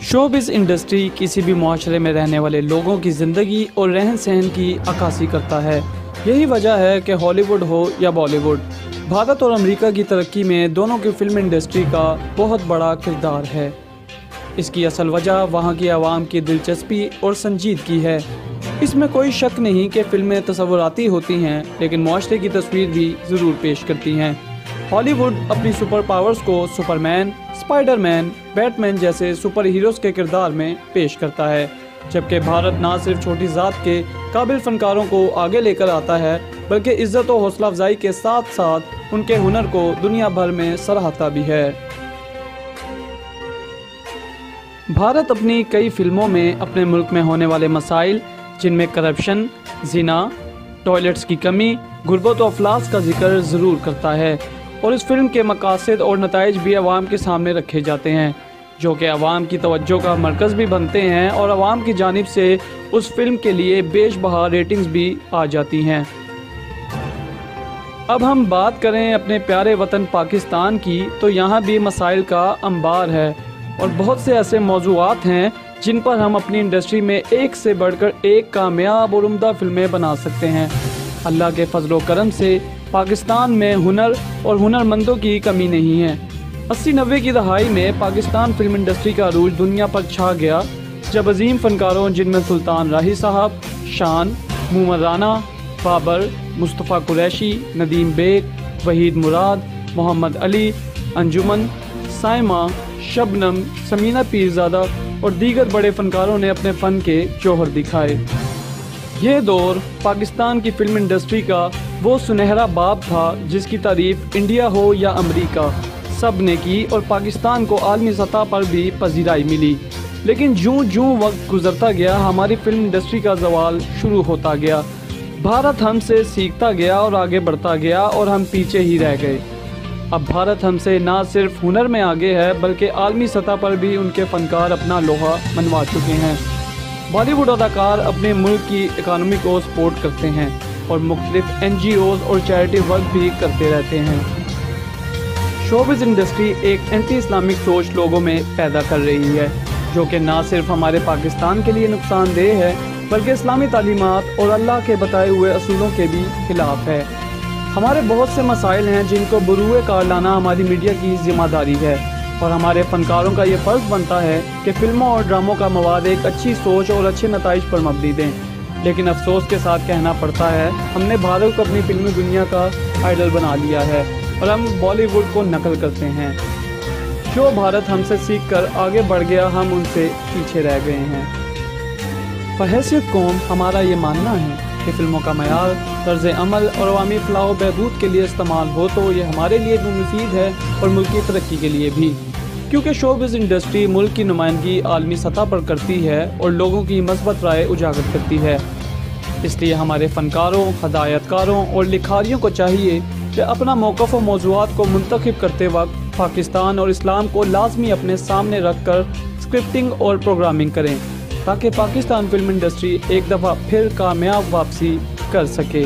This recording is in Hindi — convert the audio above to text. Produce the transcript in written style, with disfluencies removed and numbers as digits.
शोबिज़ इंडस्ट्री किसी भी माशरे में रहने वाले लोगों की ज़िंदगी और रहन सहन की अक्कासी करता है। यही वजह है कि हॉलीवुड हो या बॉलीवुड, भारत और अमेरिका की तरक्की में दोनों की फ़िल्म इंडस्ट्री का बहुत बड़ा किरदार है। इसकी असल वजह वहाँ की आवाम की दिलचस्पी और संजीदगी है। इसमें कोई शक नहीं कि फ़िल्में तसव्वुराती होती हैं, लेकिन माशरे की तस्वीर भी ज़रूर पेश करती हैं। हॉलीवुड अपनी सुपर पावर्स को सुपरमैन, स्पाइडरमैन, बैटमैन जैसे सुपर हीरोज़ के किरदार में पेश करता है, जबकि भारत ना सिर्फ छोटी ज़ात के काबिल फ़नकारों को आगे लेकर आता है, बल्कि इज़्ज़त और हौसला अफजाई के साथ साथ उनके हुनर को दुनिया भर में सराहता भी है। भारत अपनी कई फ़िल्मों में अपने मुल्क में होने वाले मसाइल, जिनमें करप्शन, जिना, टॉयलेट्स की कमी, गुर्बत और अफलास का जिक्र ज़रूर करता है, और इस फिल्म के मकासद और नताइज भी आवाम के सामने रखे जाते हैं, जो कि आवाम की तवज्जो का मरकज़ भी बनते हैं और आवाम की जानिब से उस फिल्म के लिए बेशबहा रेटिंग्स भी आ जाती हैं। अब हम बात करें अपने प्यारे वतन पाकिस्तान की, तो यहाँ भी मसाइल का अंबार है और बहुत से ऐसे मौज़ूआत हैं जिन पर हम अपनी इंडस्ट्री में एक से बढ़कर एक कामयाब और उम्दा फिल्में बना सकते हैं। अल्लाह के फजलो करम से पाकिस्तान में हुनर और हुनरमंदों की कमी नहीं है। 80-90 की दहाई में पाकिस्तान फिल्म इंडस्ट्री का अरूज दुनिया पर छा गया, जब अजीम फ़नकारों जिनमें सुल्तान राही साहब, शान, मुमर राना, बाबर, मुस्तफ़ा कुरैशी, नदीम बेग, वहीद मुराद, मोहम्मद अली, अंजुमन, साइमा, शबनम, समीना पीरज़ादा और दीगर बड़े फ़नकारों ने अपने फ़न के जौहर दिखाए। ये दौर पाकिस्तान की फ़िल्म इंडस्ट्री का वो सुनहरा बाब था जिसकी तारीफ़ इंडिया हो या अमेरिका, सब ने की और पाकिस्तान को आलमी सतह पर भी पजीराई मिली। लेकिन जूँ जूँ वक्त गुजरता गया, हमारी फ़िल्म इंडस्ट्री का ज़वाल शुरू होता गया। भारत हमसे सीखता गया और आगे बढ़ता गया और हम पीछे ही रह गए। अब भारत हमसे ना सिर्फ हुनर में आगे है, बल्कि आलमी सतह पर भी उनके फ़नकार अपना लोहा मनवा चुके हैं। बॉलीवुड अदाकार अपने मुल्क की इकानमी को सपोर्ट करते हैं और मुख्तलिफ NGOs और चैरिटी वर्क भी करते रहते हैं। शोबिज़ इंडस्ट्री एक एंटी इस्लामिक सोच लोगों में पैदा कर रही है, जो कि ना सिर्फ हमारे पाकिस्तान के लिए नुकसानदेह है, बल्कि इस्लामी तालीमात और अल्लाह के बताए हुए असूलों के भी खिलाफ है। हमारे बहुत से मसाइल हैं जिनको बरूए कार लाना हमारी मीडिया की जिम्मेदारी है, और हमारे फ़नकारों का ये फ़र्ज़ बनता है कि फ़िल्मों और ड्रामों का मवाद एक अच्छी सोच और अच्छे नताइज पर मबनी दें। लेकिन अफसोस के साथ कहना पड़ता है, हमने भारत को अपनी फिल्मी दुनिया का आइडल बना लिया है और हम बॉलीवुड को नकल करते हैं। जो भारत हमसे सीख कर आगे बढ़ गया, हम उनसे पीछे रह गए हैं। बहैसियत कौम हमारा ये मानना है कि फ़िल्मों का मयार, तर्ज़ अमल और अवामी फ़लाह बहबूद के लिए इस्तेमाल हो तो ये हमारे लिए भी मुफीद है और मुल्क की तरक्की के लिए भी, क्योंकि शोबिज़ इंडस्ट्री मुल्क की नुमाइंदगी आलमी सतह पर करती है और लोगों की मस्बत राय उजागर करती है। इसलिए हमारे फ़नकारों, हदायतकारों और लिखारियों को चाहिए कि अपना मौक़िफ़ और मौज़ूआत को मुंतखब करते वक्त पाकिस्तान और इस्लाम को लाजमी अपने सामने रख कर स्क्रिप्टिंग और प्रोग्रामिंग करें, ताकि पाकिस्तान फिल्म इंडस्ट्री एक दफ़ा फिर कामयाब वापसी कर सके।